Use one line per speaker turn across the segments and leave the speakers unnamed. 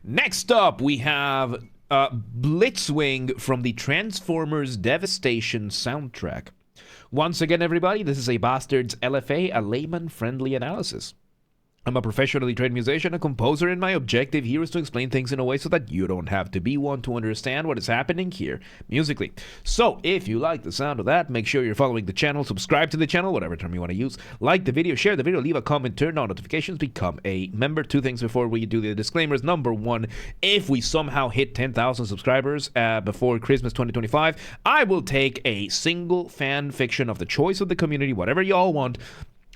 Next up, we have Blitzwing from the Transformers Devastation soundtrack. Once again, everybody, this is a Basterd's LFA, a layman-friendly analysis. I'm a professionally trained musician, a composer, and my objective here is to explain things in a way so that you don't have to be one to understand what is happening here musically. So, if you like the sound of that, make sure you're following the channel, subscribe to the channel, whatever term you want to use, like the video, share the video, leave a comment, turn on notifications, become a member. Two things before we do the disclaimers. Number one, if we somehow hit 10,000 subscribers before Christmas 2025, I will take a single fan fiction of the choice of the community, whatever y'all want.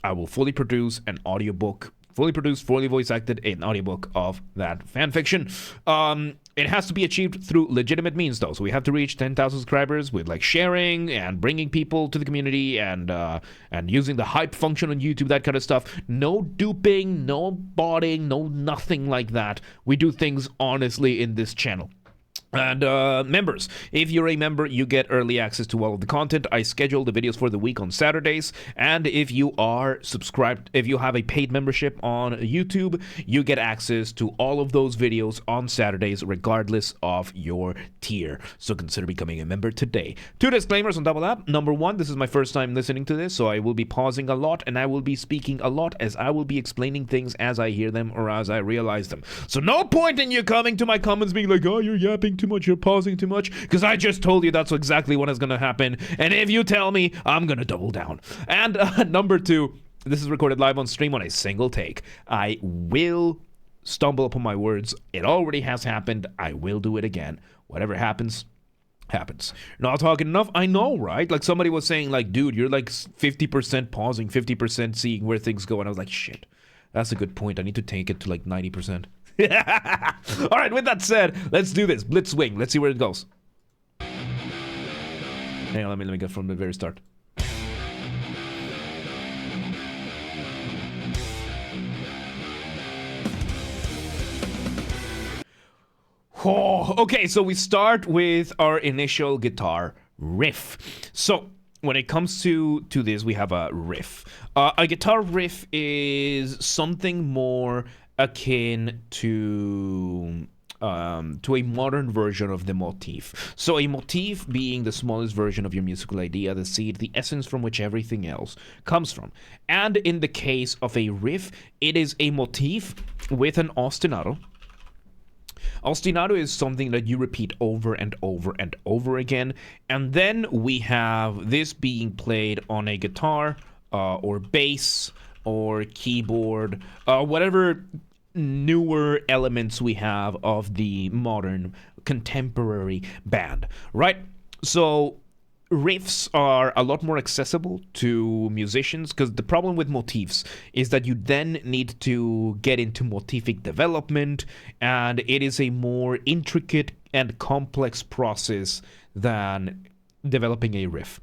I will fully produce an audiobook, fully produced, fully voice acted, an audiobook of that fanfiction. It has to be achieved through legitimate means, though. So we have to reach 10,000 subscribers with like sharing and bringing people to the community and using the hype function on YouTube, that kind of stuff. No duping, no botting, no nothing like that. We do things honestly in this channel. And members, if you're a member, you get early access to all of the content. I schedule the videos for the week on Saturdays. And if you are subscribed, if you have a paid membership on YouTube, you get access to all of those videos on Saturdays, regardless of your tier. So consider becoming a member today. Two disclaimers on top of that. Number one, this is my first time listening to this, so I will be pausing a lot and I will be speaking a lot, as I will be explaining things as I hear them or as I realize them. So no point in you coming to my comments being like, oh, you're yapping too much, you're pausing too much, because I just told you that's exactly what is going to happen, and if you tell me, I'm going to double down. And number two, this is recorded live on stream on a single take. I will stumble upon my words. It already has happened. I will do it again. Whatever happens, happens. Not talking enough? I know, right? Like somebody was saying, like, dude, you're like 50% pausing, 50% seeing where things go, and I was like, shit, that's a good point. I need to take it to like 90%. All right, with that said, let's do this. Blitzwing. Let's see where it goes. Hang on, let me get from the very start. Oh, okay, so we start with our initial guitar riff. So when it comes to this, we have a riff. A guitar riff is something more akin to a modern version of the motif. So a motif being the smallest version of your musical idea, the seed, the essence from which everything else comes from. And in the case of a riff, it is a motif with an ostinato. Ostinato is something that you repeat over and over and over again. And then we have this being played on a guitar or bass or keyboard, whatever newer elements we have of the modern contemporary band, right? So riffs are a lot more accessible to musicians, because the problem with motifs is that you then need to get into motific development, and it is a more intricate and complex process than developing a riff.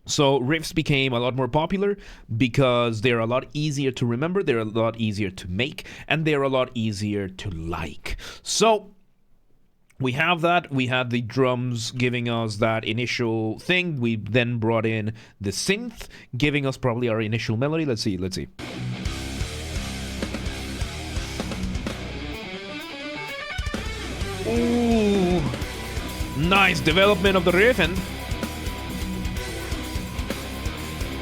So riffs became a lot more popular because they're a lot easier to remember, they're a lot easier to make, and they're a lot easier to like. So we have that. We had the drums giving us that initial thing. We then brought in the synth, giving us probably our initial melody. Let's see. Ooh, nice development of the riff, and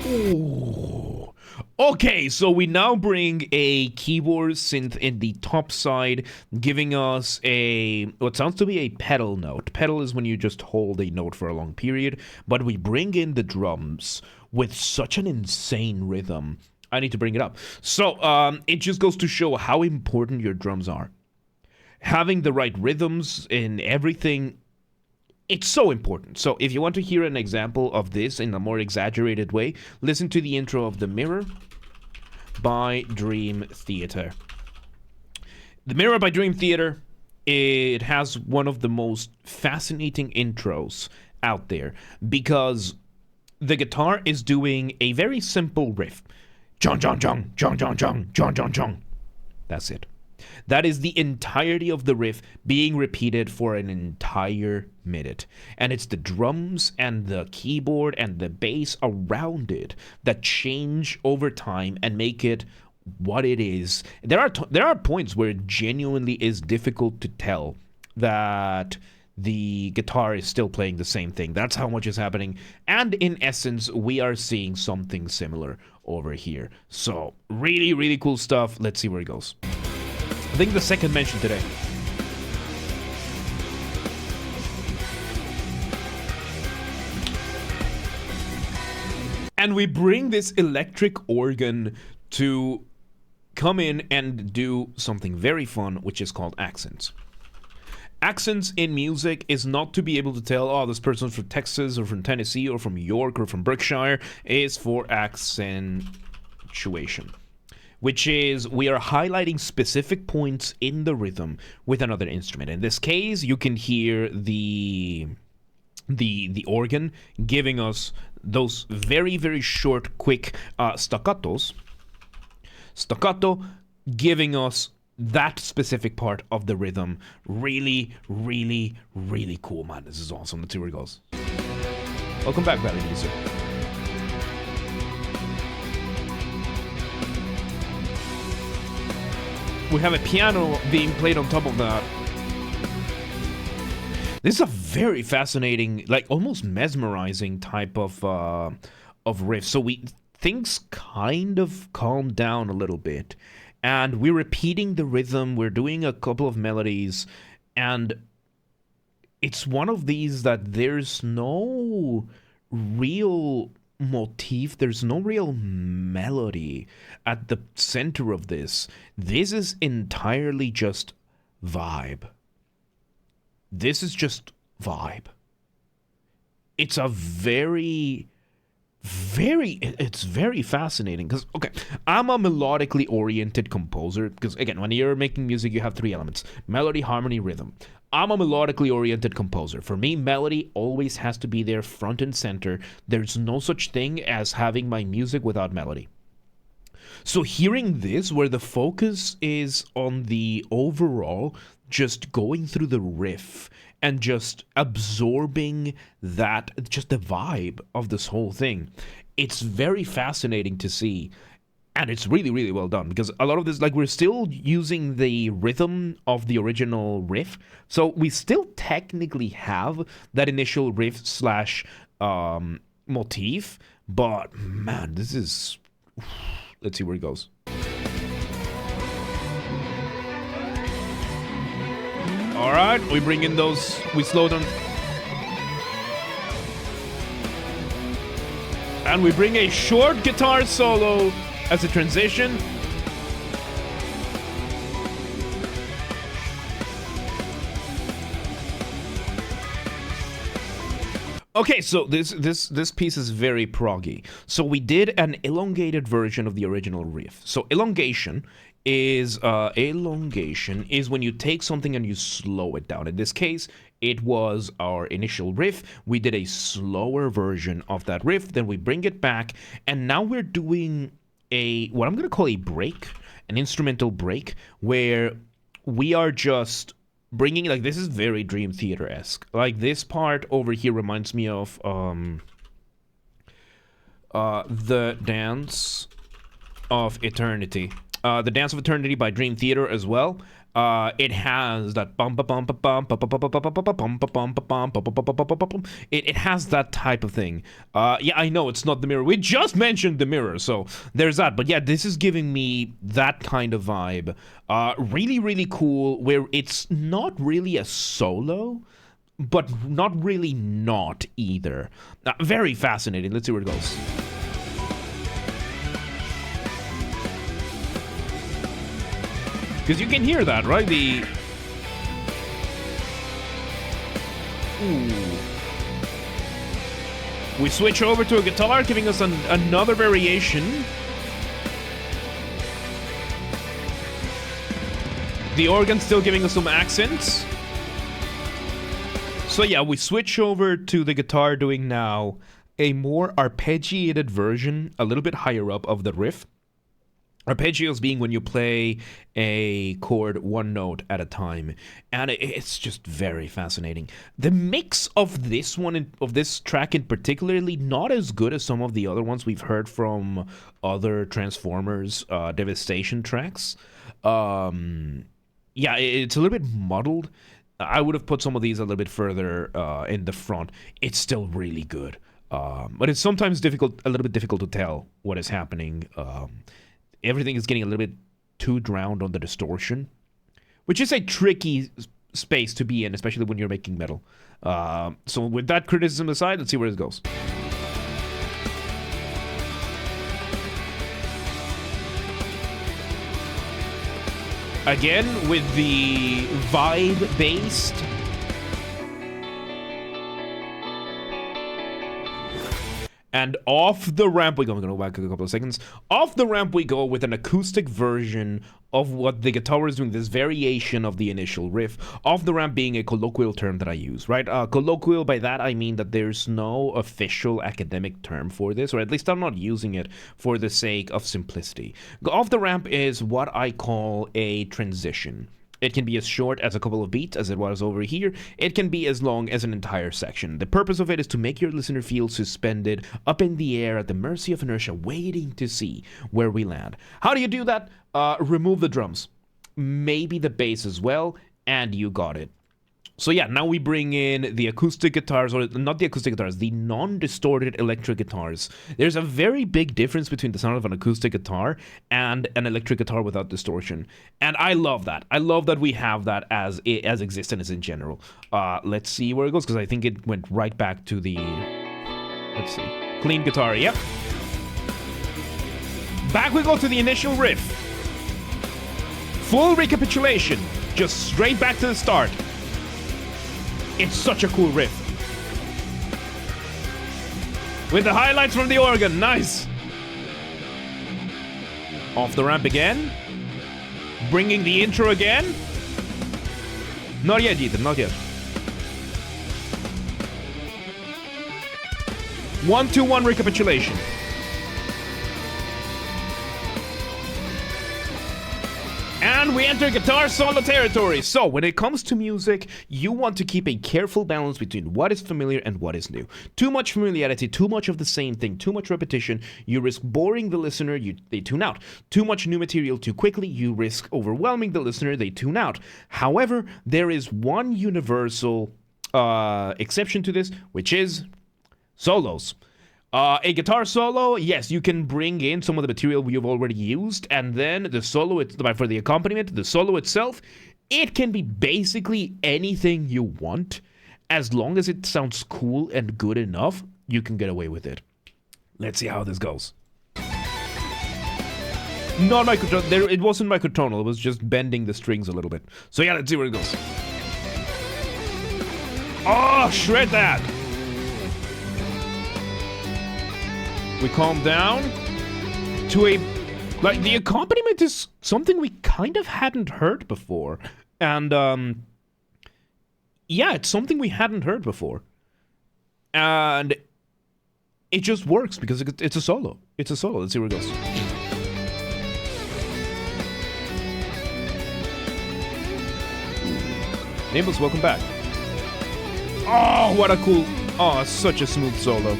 ooh. Okay, so we now bring a keyboard synth in the top side, giving us what sounds to be a pedal note. Pedal is when you just hold a note for a long period, but we bring in the drums with such an insane rhythm. I need to bring it up. So it just goes to show how important your drums are. Having the right rhythms in everything, it's so important. So if you want to hear an example of this in a more exaggerated way, listen to the intro of The Mirror by Dream Theater. The Mirror by Dream Theater, it has one of the most fascinating intros out there, because the guitar is doing a very simple riff. Jong, jong, jong, jong, jong, jong, jong, jong, jong. That's it. That is the entirety of the riff being repeated for an entire minute. And it's the drums and the keyboard and the bass around it that change over time and make it what it is. There are points where it genuinely is difficult to tell that the guitar is still playing the same thing. That's how much is happening. And in essence, we are seeing something similar over here. So really, really cool stuff. Let's see where it goes. I think the second mention today. And we bring this electric organ to come in and do something very fun, which is called accents. Accents in music is not to be able to tell, oh, this person's from Texas or from Tennessee or from York or from Berkshire. Is for accentuation, which is we are highlighting specific points in the rhythm with another instrument. In this case, you can hear the organ giving us those very, very short, quick staccatos. Staccato giving us that specific part of the rhythm. Really, really, really cool, man. This is awesome. Let's see where it goes. Welcome back, Valley User. We have a piano being played on top of that. This is a very fascinating, like almost mesmerizing type of riff. So things kind of calm down a little bit, and we're repeating the rhythm. We're doing a couple of melodies, and it's one of these that there's no real motif. There's no real melody at the center of this. This is entirely just vibe. This is just vibe. It's a very fascinating because, okay, I'm a melodically oriented composer because, again, when you're making music, you have three elements: melody, harmony, rhythm. I'm a melodically oriented composer. For me, melody always has to be there front and center. There's no such thing as having my music without melody. So hearing this, where the focus is on the overall, just going through the riff and just absorbing that, just the vibe of this whole thing, it's very fascinating to see. And it's really, really well done because a lot of this, like, we're still using the rhythm of the original riff. So we still technically have that initial riff slash motif. But man, this is... Let's see where it goes. All right, we bring in those, we slow them. And we bring a short guitar solo as a transition. Okay, so this piece is very proggy. So we did an elongated version of the original riff. So elongation is when you take something and you slow it down. In this case, it was our initial riff. We did a slower version of that riff, then we bring it back, and now we're doing what I'm gonna call a break, an instrumental break, where we are just bringing, like, this is very Dream Theater-esque. Like, this part over here reminds me of the Dance of Eternity. The Dance of Eternity by Dream Theater as well. It has that it has that type of thing. Yeah, I know it's not the mirror. We just mentioned the mirror, so there's that. But yeah, this is giving me that kind of vibe. Really, really cool, where it's not really a solo, but not really not either. Very fascinating. Let's see where it goes. Because you can hear that, right? Ooh. We switch over to a guitar, giving us another variation. The organ still giving us some accents. So yeah, we switch over to the guitar doing now a more arpeggiated version, a little bit higher up of the riff. Arpeggios being when you play a chord one note at a time, and it's just very fascinating. The mix of this one, of this track in particularly, not as good as some of the other ones we've heard from other Transformers Devastation tracks. Yeah, it's a little bit muddled. I would have put some of these a little bit further in the front. It's still really good, but it's sometimes a little bit difficult to tell what is happening. Everything is getting a little bit too drowned on the distortion, which is a tricky space to be in, especially when you're making metal. So with that criticism aside, let's see where it goes. Again, with the vibe-based and off the ramp we go. I'm going to go back a couple of seconds. Off the ramp we go with an acoustic version of what the guitar is doing, this variation of the initial riff. Off the ramp being a colloquial term that I use, right? Colloquial, by that I mean that there's no official academic term for this, or at least I'm not using it for the sake of simplicity. Off the ramp is what I call a transition. It can be as short as a couple of beats, as it was over here. It can be as long as an entire section. The purpose of it is to make your listener feel suspended up in the air at the mercy of inertia, waiting to see where we land. How do you do that? Remove the drums. Maybe the bass as well, and you got it. So yeah, now we bring in the acoustic guitars, or not the acoustic guitars, the non-distorted electric guitars. There's a very big difference between the sound of an acoustic guitar and an electric guitar without distortion. And I love that. I love that we have that as existence in general. Let's see where it goes, because I think it went right back to the... Let's see. Clean guitar, yep. Back we go to the initial riff. Full recapitulation. Just straight back to the start. It's such a cool riff. With the highlights from the organ, nice. Off the ramp again. Bringing the intro again. Not yet, Ethan, not yet. 1-2-1 recapitulation. And we enter guitar solo territory. So, when it comes to music, you want to keep a careful balance between what is familiar and what is new. Too much familiarity, too much of the same thing, too much repetition, you risk boring the listener, they tune out. Too much new material too quickly, you risk overwhelming the listener, they tune out. However, there is one universal exception to this, which is solos. A guitar solo, yes, you can bring in some of the material you've already used, and then the solo, for the accompaniment, the solo itself, it can be basically anything you want. As long as it sounds cool and good enough, you can get away with it. Let's see how this goes. Not microtonal, it wasn't microtonal, it was just bending the strings a little bit. So yeah, let's see where it goes. Oh, shred that! We calm down to like, the accompaniment is something we kind of hadn't heard before. And, yeah, it's something we hadn't heard before. And it just works because it's a solo. It's a solo. Let's see where it goes. Nimbus, welcome back. Oh, what a cool... Oh, such a smooth solo.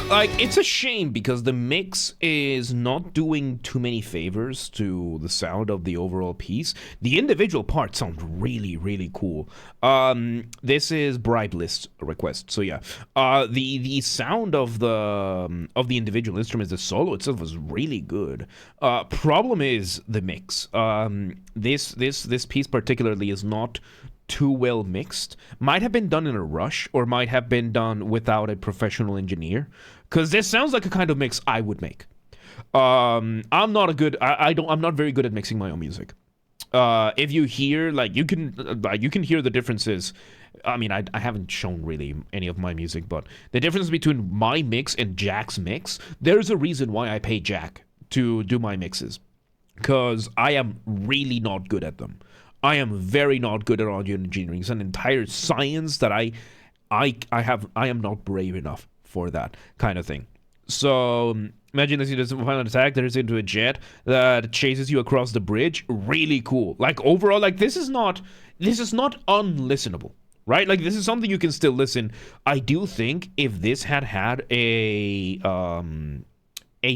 Like, it's a shame because the mix is not doing too many favors to the sound of the overall piece. The individual parts sound really, really cool. This is bribe list request, so yeah. The sound of the individual instruments, the solo itself was really good. Problem is the mix. This piece particularly is not too well mixed. Might have been done in a rush, or might have been done without a professional engineer, because this sounds like a kind of mix I would make. I'm not very good at mixing my own music. If you hear, like, you can hear the differences. I mean, I haven't shown really any of my music, but the difference between my mix and Jack's mix, there's a reason why I pay Jack to do my mixes, because I am really not good at them. I am very not good at audio engineering. It's an entire science that I am not brave enough for that kind of thing. So imagine this: you does a final attack, turns into a jet that chases you across the bridge. Really cool. Like overall, like this is not unlistenable, right? Like this is something you can still listen. I do think if this had a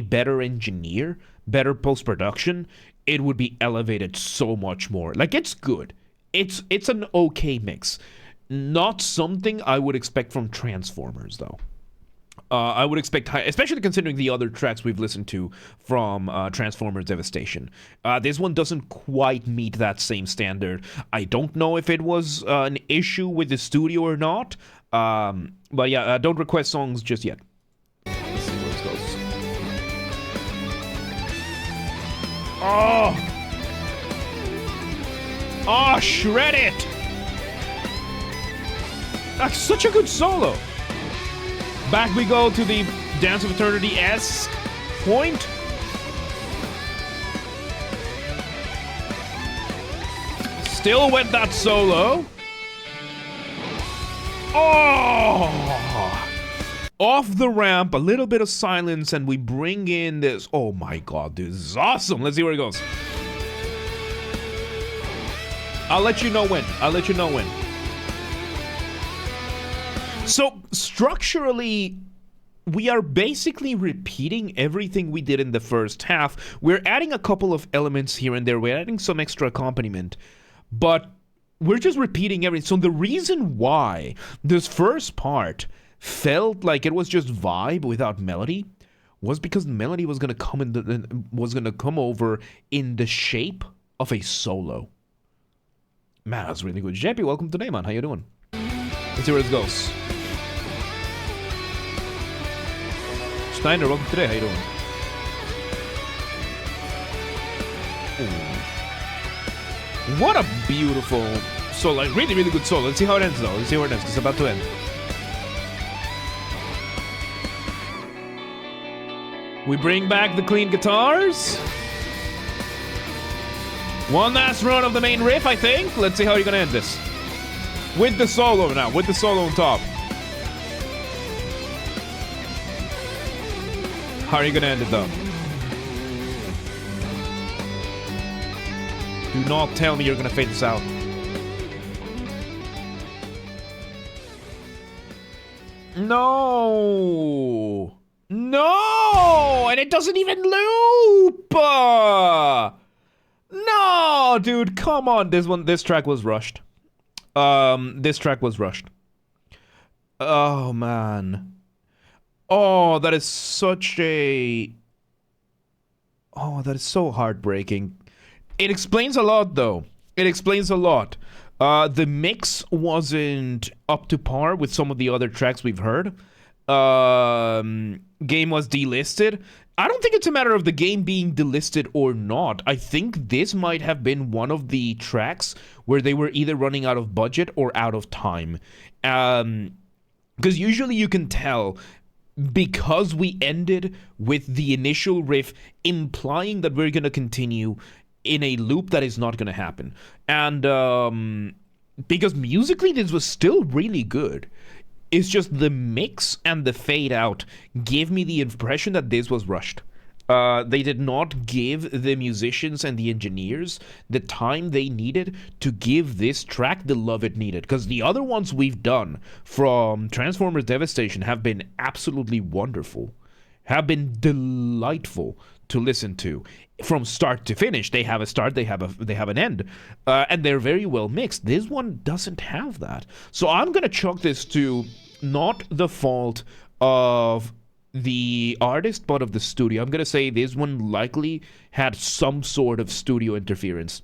better engineer, better post production, it would be elevated so much more. Like it's good. It's an okay mix. Not something I would expect from Transformers though. I would expect high, especially considering the other tracks we've listened to from Transformers Devastation. This one doesn't quite meet that same standard. I don't know if it was an issue with the studio or not. But yeah, don't request songs just yet. Let's see where this goes. Oh! Oh, shred it! That's such a good solo. Back we go to the Dance of Eternity-esque point. Still with that solo. Oh! Off the ramp, a little bit of silence, and we bring in this. Oh my god, this is awesome. Let's see where it goes. I'll let you know when. So, structurally, we are basically repeating everything we did in the first half. We're adding a couple of elements here and there. We're adding some extra accompaniment. But we're just repeating everything. So the reason why this first part felt like it was just vibe without melody was because the melody was going to come over in the shape of a solo. Man, that's really good. JP, welcome to Layman. How you doing? Let's see where this goes. Steiner, welcome today. How you doing? Ooh. What a beautiful solo. Like, really, really good solo. Let's see how it ends, though. Let's see where it ends. It's about to end. We bring back the clean guitars. One last run of the main riff, I think. Let's see how you're going to end this. With the solo now. With the solo on top. How are you going to end it, though? Do not tell me you're going to fade this out. No! No! And it doesn't even loop! No, dude, come on. This track was rushed. This track was rushed. Oh, man. Oh, that is such a... Oh, that is so heartbreaking. It explains a lot, though. It explains a lot. The mix wasn't up to par with some of the other tracks we've heard. Game was delisted. I don't think it's a matter of the game being delisted or not. I think this might have been one of the tracks where they were either running out of budget or out of time. Because usually you can tell, because we ended with the initial riff implying that we're going to continue in a loop that is not going to happen. And because musically this was still really good. It's just the mix and the fade out gave me the impression that this was rushed. They did not give the musicians and the engineers the time they needed to give this track the love it needed. Because the other ones we've done from Transformers Devastation have been absolutely wonderful, have been delightful to listen to from start to finish. They have a start, they have an end, and they're very well mixed. This one doesn't have that. So I'm gonna chalk this to not the fault of the artist, but of the studio. I'm gonna say this one likely had some sort of studio interference.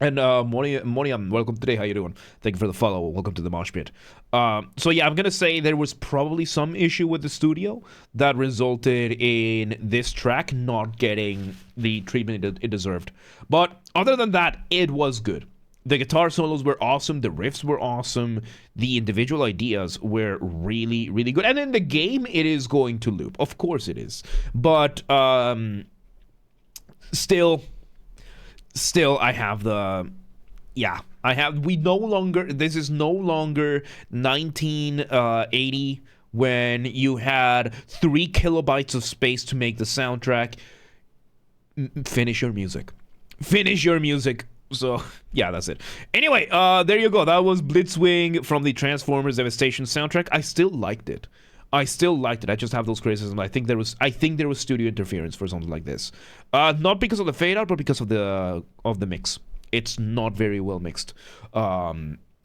And Moniam, welcome today. How you doing? Thank you for the follow. Welcome to the mosh pit. So yeah, I'm gonna say there was probably some issue with the studio that resulted in this track not getting the treatment it deserved. But other than that, it was good. The guitar solos were awesome. The riffs were awesome. The individual ideas were really, really good. And in the game, it is going to loop. Of course it is. But still, I have the... Yeah, I have... We no longer... This is no longer 1980 when you had 3 kilobytes of space to make the soundtrack. Finish your music. Finish your music. So, yeah, that's it. Anyway, there you go. That was Blitzwing from the Transformers Devastation soundtrack. I still liked it. I just have those criticisms. I think there was studio interference for something like this. Not because of the fade out, but because of the mix. It's not very well mixed.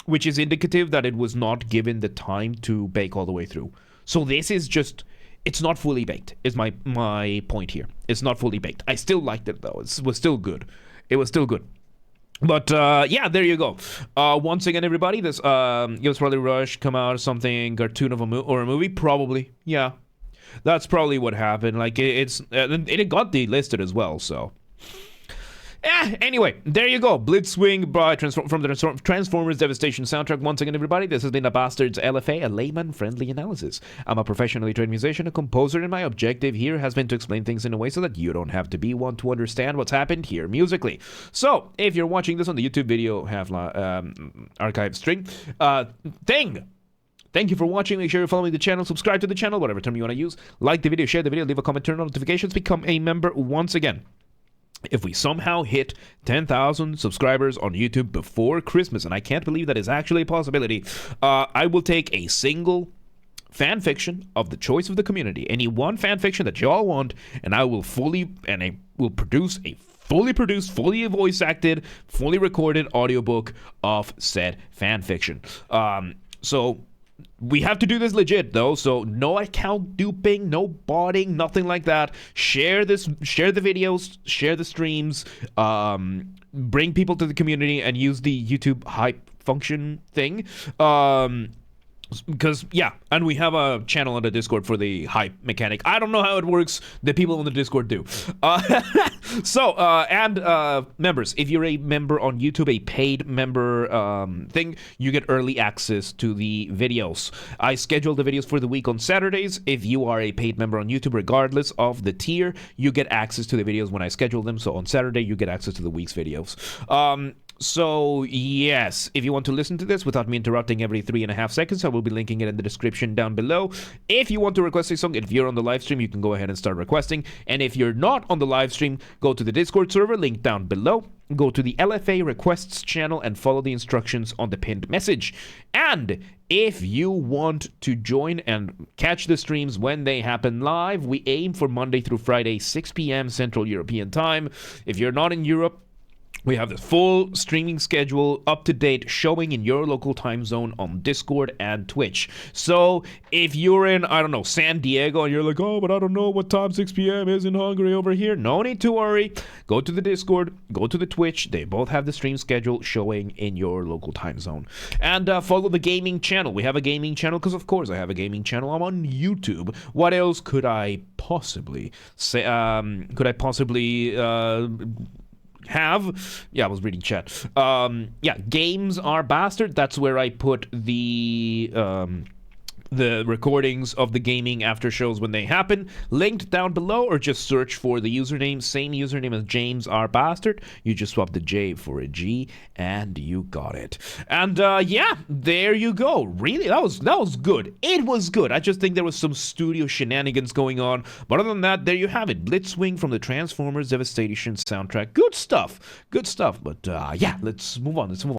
Which is indicative that it was not given the time to bake all the way through. So this is just, it's not fully baked, is my point here. It's not fully baked. I still liked it though. It was still good. But yeah, there you go. Once again, everybody, this Gil's probably Rush come out something cartoon of a movie, probably. Yeah, that's probably what happened. Like it got delisted as well. So. Anyway, there you go. Blitzwing from the Transformers Devastation soundtrack. Once again, everybody, this has been a Basterd's LFA, a layman-friendly analysis. I'm a professionally trained musician, a composer, and my objective here has been to explain things in a way so that you don't have to be one to understand what's happened here musically. So, if you're watching this on the YouTube video archive stream, thank you for watching. Make sure you're following the channel, subscribe to the channel, whatever term you want to use. Like the video, share the video, leave a comment, turn on notifications, become a member once again. If we somehow hit 10,000 subscribers on YouTube before Christmas, and I can't believe that is actually a possibility, I will take a single fan fiction of the choice of the community, any one fan fiction that y'all want, and I will produce a fully produced, fully voice acted, fully recorded audiobook of said fan fiction. So we have to do this legit though, so no account duping, no botting, nothing like that. Share the videos, share the streams, bring people to the community and use the YouTube hype function thing. Because, yeah, and we have a channel on the Discord for the hype mechanic. I don't know how it works. The people on the Discord do. Members, if you're a member on YouTube, a paid member thing, you get early access to the videos. I schedule the videos for the week on Saturdays. If you are a paid member on YouTube, regardless of the tier, you get access to the videos when I schedule them. So on Saturday, you get access to the week's videos. So, yes, if you want to listen to this without me interrupting every 3.5 seconds, I will be linking it in the description down below. If you want to request a song, if you're on the live stream, you can go ahead and start requesting. And if you're not on the live stream, go to the Discord server, link down below. Go to the LFA requests channel and follow the instructions on the pinned message. And if you want to join and catch the streams when they happen live, we aim for Monday through Friday, 6 p.m. Central European Time. If you're not in Europe, we have the full streaming schedule up to date showing in your local time zone on Discord and Twitch. So if you're in, I don't know, San Diego and you're like, oh, but I don't know what time 6 p.m. is in Hungary over here. No need to worry. Go to the Discord, go to the Twitch. They both have the stream schedule showing in your local time zone. And follow the gaming channel. We have a gaming channel because, of course, I have a gaming channel. I'm on YouTube. What else could I possibly say? Yeah, I was reading chat. Yeah, games are Basterd. That's where I put the recordings of the gaming after shows when they happen, linked down below, or just search for the username, same username as James R. Basterd. You just swap the J for a G, and you got it. And yeah, there you go. Really, that was good. It was good. I just think there was some studio shenanigans going on, but other than that, there you have it. Blitzwing from the Transformers Devastation soundtrack. Good stuff. But yeah, let's move on.